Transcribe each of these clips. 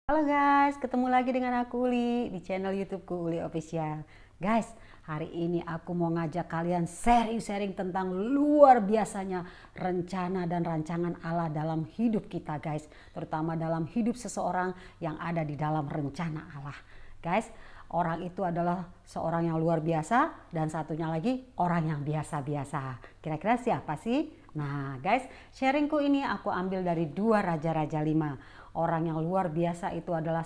Halo guys, ketemu lagi dengan aku Uli di channel YouTubeku Uli Official. Guys, hari ini aku mau ngajak kalian sharing tentang luar biasanya rencana dan rancangan Allah dalam hidup kita guys. Terutama dalam hidup seseorang yang ada di dalam rencana Allah. Guys, orang itu adalah seorang yang luar biasa dan satunya lagi orang yang biasa-biasa. Kira-kira siapa sih? Nah guys, sharingku ini aku ambil dari 2 Raja-Raja 5. Orang yang luar biasa itu adalah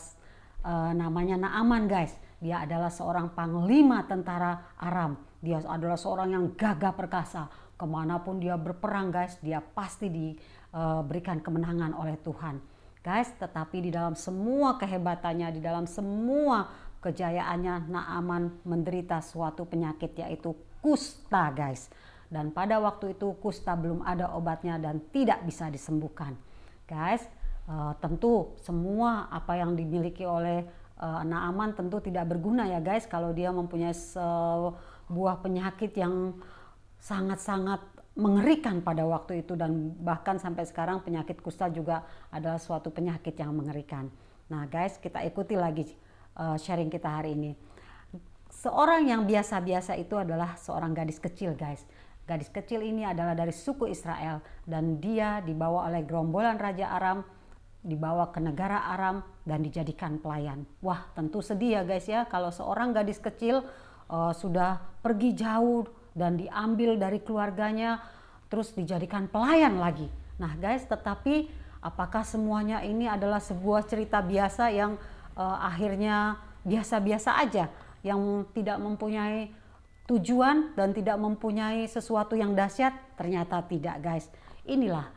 namanya Naaman guys. Dia adalah seorang panglima tentara Aram. Dia adalah seorang yang gagah perkasa. Kemanapun dia berperang guys, dia pasti diberikan kemenangan oleh Tuhan. Guys, tetapi di dalam semua kehebatannya, di dalam semua kejayaannya, Naaman menderita suatu penyakit yaitu kusta guys. Dan pada waktu itu kusta belum ada obatnya dan tidak bisa disembuhkan. Guys, tentu semua apa yang dimiliki oleh Naaman tentu tidak berguna ya guys kalau dia mempunyai sebuah penyakit yang sangat-sangat mengerikan pada waktu itu, dan bahkan sampai sekarang penyakit kusta juga adalah suatu penyakit yang mengerikan. Nah guys, kita ikuti lagi sharing kita hari ini. Seorang yang biasa-biasa itu adalah seorang gadis kecil guys. Gadis kecil ini adalah dari suku Israel dan dia dibawa oleh gerombolan Raja Aram, dibawa ke negara Aram dan dijadikan pelayan. Wah, tentu sedih ya guys ya kalau seorang gadis kecil sudah pergi jauh dan diambil dari keluarganya terus dijadikan pelayan lagi. Nah guys, tetapi apakah semuanya ini adalah sebuah cerita biasa yang akhirnya biasa-biasa aja, yang tidak mempunyai tujuan dan tidak mempunyai sesuatu yang dahsyat? Ternyata tidak guys. Inilah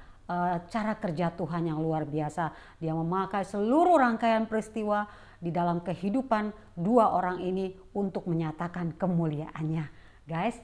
cara kerja Tuhan yang luar biasa. Dia memakai seluruh rangkaian peristiwa di dalam kehidupan 2 orang ini untuk menyatakan kemuliaannya. Guys,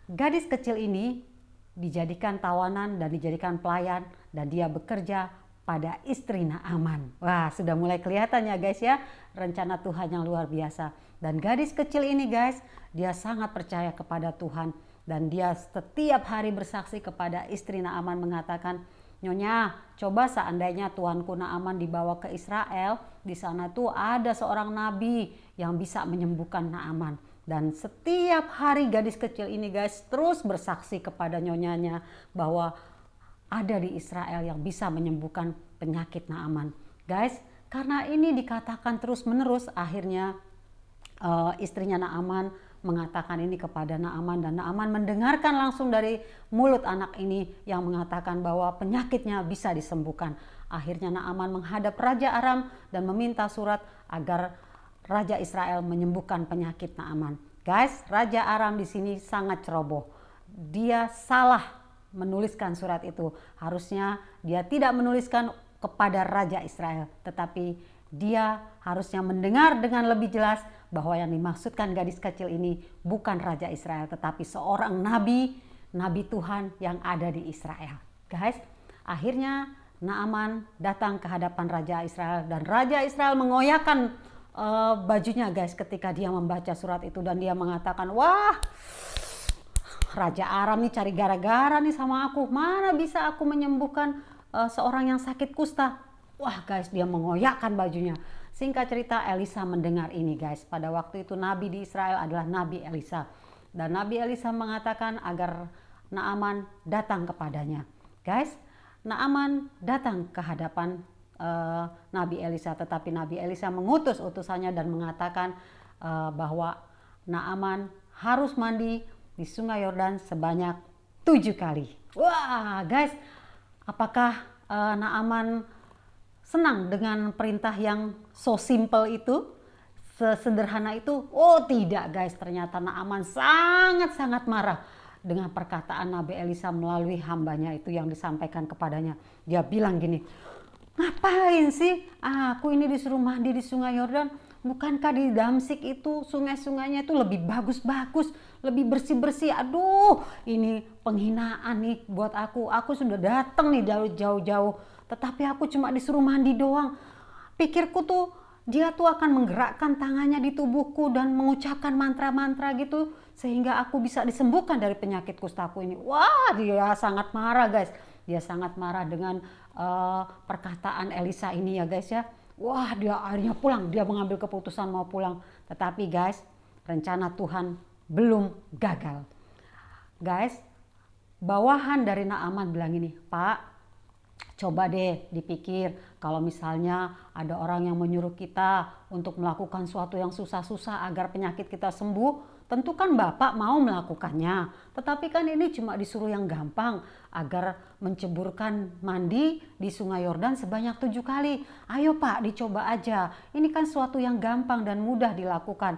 gadis kecil ini dijadikan tawanan dan dijadikan pelayan dan dia bekerja pada istri Naaman. Wah, sudah mulai kelihatan ya guys ya rencana Tuhan yang luar biasa. Dan gadis kecil ini guys, dia sangat percaya kepada Tuhan. Dan dia setiap hari bersaksi kepada istri Naaman mengatakan, "Nyonya, coba seandainya tuanku Naaman dibawa ke Israel, di sana tuh ada seorang nabi yang bisa menyembuhkan Naaman." Dan setiap hari gadis kecil ini guys terus bersaksi kepada nyonyanya bahwa ada di Israel yang bisa menyembuhkan penyakit Naaman. Guys, karena ini dikatakan terus menerus, akhirnya istrinya Naaman mengatakan ini kepada Naaman, dan Naaman mendengarkan langsung dari mulut anak ini yang mengatakan bahwa penyakitnya bisa disembuhkan. Akhirnya Naaman menghadap Raja Aram dan meminta surat agar Raja Israel menyembuhkan penyakit Naaman. Guys, Raja Aram di sini sangat ceroboh. Dia salah menuliskan surat itu. Harusnya dia tidak menuliskan kepada Raja Israel, tetapi dia harusnya mendengar dengan lebih jelas bahwa yang dimaksudkan gadis kecil ini bukan Raja Israel, tetapi seorang nabi Tuhan yang ada di Israel. Guys, akhirnya Naaman datang ke hadapan Raja Israel dan Raja Israel mengoyakkan bajunya guys ketika dia membaca surat itu, dan dia mengatakan, "Wah, Raja Aram nih cari gara-gara nih sama aku. Mana bisa aku menyembuhkan seorang yang sakit kusta?" Wah guys, dia mengoyakkan bajunya. Singkat cerita, Elisa mendengar ini guys. Pada waktu itu nabi di Israel adalah Nabi Elisa. Dan Nabi Elisa mengatakan agar Naaman datang kepadanya. Guys, Naaman datang ke hadapan Nabi Elisa. Tetapi Nabi Elisa mengutus utusannya dan mengatakan bahwa Naaman harus mandi di Sungai Yordan sebanyak 7 kali. Wah guys, apakah Naaman senang dengan perintah yang so simple itu, sesederhana itu? Oh tidak guys, ternyata Naaman sangat-sangat marah dengan perkataan Nabi Elisa melalui hambanya itu yang disampaikan kepadanya. Dia bilang gini, "Ngapain sih aku ini disuruh mandi di Sungai Yordan? Bukankah di Damsyik itu sungai-sungainya itu lebih bagus-bagus, lebih bersih-bersih? Aduh, ini penghinaan nih buat aku. Aku sudah datang nih jauh-jauh, tetapi aku cuma disuruh mandi doang. Pikirku tuh dia tuh akan menggerakkan tangannya di tubuhku dan mengucapkan mantra-mantra gitu sehingga aku bisa disembuhkan dari penyakit kustaku ini." Wah, dia sangat marah guys. Dia sangat marah dengan perkataan Elisa ini ya guys ya. Wah, dia akhirnya pulang, dia mengambil keputusan mau pulang. Tetapi guys, rencana Tuhan belum gagal. Guys, bawahan dari Naaman bilang ini, Pak, coba deh dipikir kalau misalnya ada orang yang menyuruh kita untuk melakukan suatu yang susah-susah agar penyakit kita sembuh, tentu kan Bapak mau melakukannya. Tetapi kan ini cuma disuruh yang gampang agar menceburkan mandi di Sungai Yordan sebanyak 7 kali. Ayo Pak, dicoba aja. Ini kan suatu yang gampang dan mudah dilakukan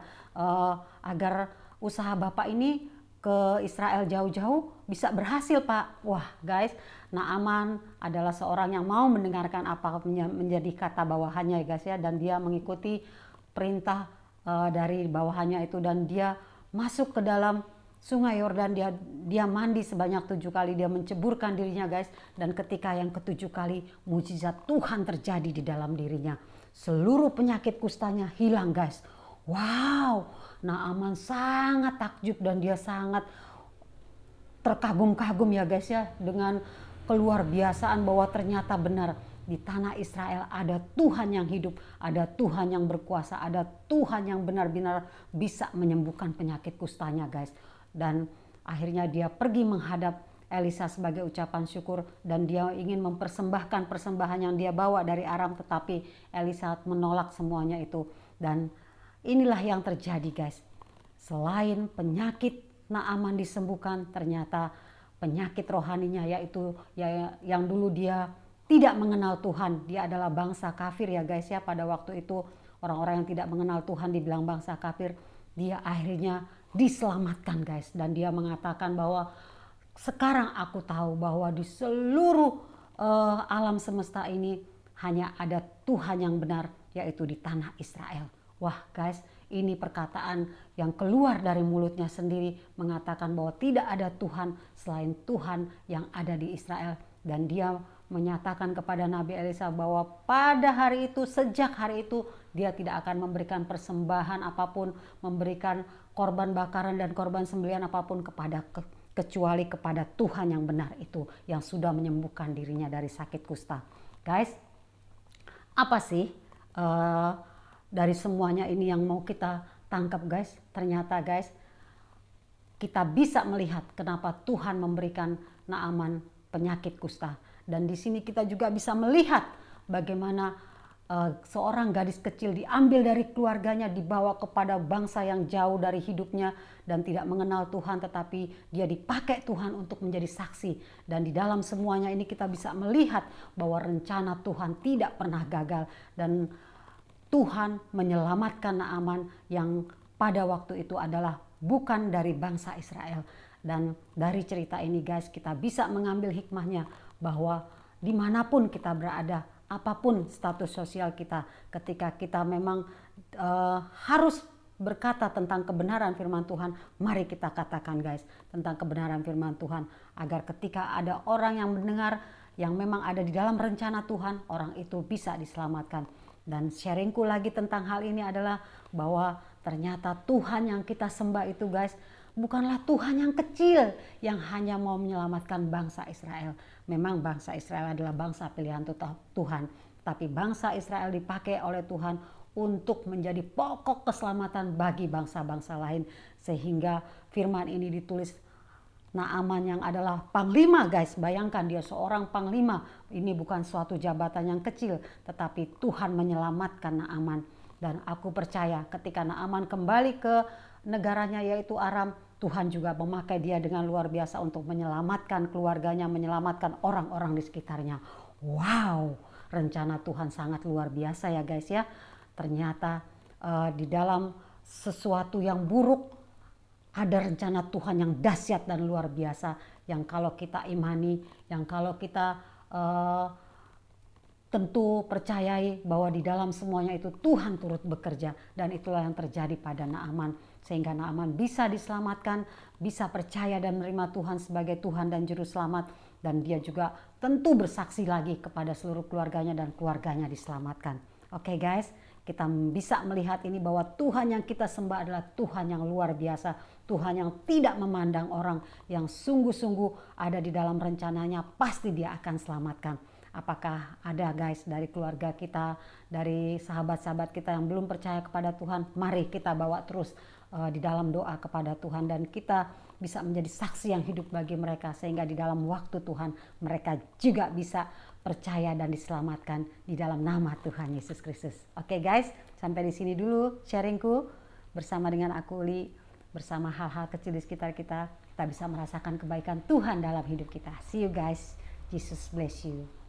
agar usaha Bapak ini ke Israel jauh-jauh bisa berhasil Pak. Wah guys, Naaman adalah seorang yang mau mendengarkan apa menjadi kata bawahannya ya guys ya, dan dia mengikuti perintah dari bawahannya itu, dan dia masuk ke dalam Sungai Yordan, dia mandi sebanyak 7 kali, dia menceburkan dirinya guys, dan ketika yang ke-7 kali mujizat Tuhan terjadi di dalam dirinya. Seluruh penyakit kustanya hilang guys. Wow, Naaman sangat takjub dan dia sangat terkagum-kagum ya guys ya, dengan keluar biasaan bahwa ternyata benar di tanah Israel ada Tuhan yang hidup, ada Tuhan yang berkuasa, ada Tuhan yang benar-benar bisa menyembuhkan penyakit kustanya guys. Dan akhirnya dia pergi menghadap Elisa sebagai ucapan syukur, dan dia ingin mempersembahkan persembahan yang dia bawa dari Aram, tetapi Elisa menolak semuanya itu. Dan inilah yang terjadi guys. Selain penyakit Naaman disembuhkan, ternyata penyakit rohaninya, yaitu yang dulu dia tidak mengenal Tuhan, dia adalah bangsa kafir ya guys ya. Pada waktu itu orang-orang yang tidak mengenal Tuhan dibilang bangsa kafir, dia akhirnya diselamatkan guys. Dan dia mengatakan bahwa sekarang aku tahu bahwa di seluruh alam semesta ini hanya ada Tuhan yang benar, yaitu di tanah Israel. Wah guys, ini perkataan yang keluar dari mulutnya sendiri mengatakan bahwa tidak ada Tuhan selain Tuhan yang ada di Israel. Dan dia menyatakan kepada Nabi Elisa bahwa pada hari itu, sejak hari itu, dia tidak akan memberikan persembahan apapun, memberikan korban bakaran dan korban sembelihan apapun kecuali kepada Tuhan yang benar itu, yang sudah menyembuhkan dirinya dari sakit kusta. Guys, apa sih dari semuanya ini yang mau kita tangkap guys? Ternyata guys, kita bisa melihat kenapa Tuhan memberikan Naaman penyakit kusta. Dan di sini kita juga bisa melihat bagaimana seorang gadis kecil diambil dari keluarganya, dibawa kepada bangsa yang jauh dari hidupnya dan tidak mengenal Tuhan, tetapi dia dipakai Tuhan untuk menjadi saksi. Dan di dalam semuanya ini kita bisa melihat bahwa rencana Tuhan tidak pernah gagal, dan Tuhan menyelamatkan Naaman yang pada waktu itu adalah bukan dari bangsa Israel. Dan dari cerita ini guys, kita bisa mengambil hikmahnya bahwa dimanapun kita berada, apapun status sosial kita, ketika kita memang harus berkata tentang kebenaran firman Tuhan, mari kita katakan guys tentang kebenaran firman Tuhan, agar ketika ada orang yang mendengar yang memang ada di dalam rencana Tuhan, orang itu bisa diselamatkan. Dan sharingku lagi tentang hal ini adalah bahwa ternyata Tuhan yang kita sembah itu guys, bukanlah Tuhan yang kecil yang hanya mau menyelamatkan bangsa Israel. Memang bangsa Israel adalah bangsa pilihan Tuhan, tapi bangsa Israel dipakai oleh Tuhan untuk menjadi pokok keselamatan bagi bangsa-bangsa lain. Sehingga firman ini ditulis Naaman yang adalah panglima guys, bayangkan dia seorang panglima. Ini bukan suatu jabatan yang kecil, tetapi Tuhan menyelamatkan Naaman. Dan aku percaya ketika Naaman kembali ke negaranya yaitu Aram, Tuhan juga memakai dia dengan luar biasa untuk menyelamatkan keluarganya, menyelamatkan orang-orang di sekitarnya. Wow, rencana Tuhan sangat luar biasa ya guys ya. Ternyata di dalam sesuatu yang buruk ada rencana Tuhan yang dahsyat dan luar biasa, yang kalau kita imani, yang kalau kita tentu percayai bahwa di dalam semuanya itu Tuhan turut bekerja. Dan itulah yang terjadi pada Naaman, sehingga Naaman bisa diselamatkan, bisa percaya dan menerima Tuhan sebagai Tuhan dan Juru Selamat. Dan dia juga tentu bersaksi lagi kepada seluruh keluarganya, dan keluarganya diselamatkan. Oke guys, kita bisa melihat ini bahwa Tuhan yang kita sembah adalah Tuhan yang luar biasa. Tuhan yang tidak memandang orang, yang sungguh-sungguh ada di dalam rencananya, pasti dia akan selamatkan. Apakah ada guys dari keluarga kita, dari sahabat-sahabat kita yang belum percaya kepada Tuhan? Mari kita bawa terus di dalam doa kepada Tuhan, dan kita bisa menjadi saksi yang hidup bagi mereka, sehingga di dalam waktu Tuhan mereka juga bisa percaya dan diselamatkan di dalam nama Tuhan Yesus Kristus. Oke guys, sampai di sini dulu sharingku bersama dengan aku Uli. Bersama hal-hal kecil di sekitar kita, kita bisa merasakan kebaikan Tuhan dalam hidup kita. See you guys. Jesus bless you.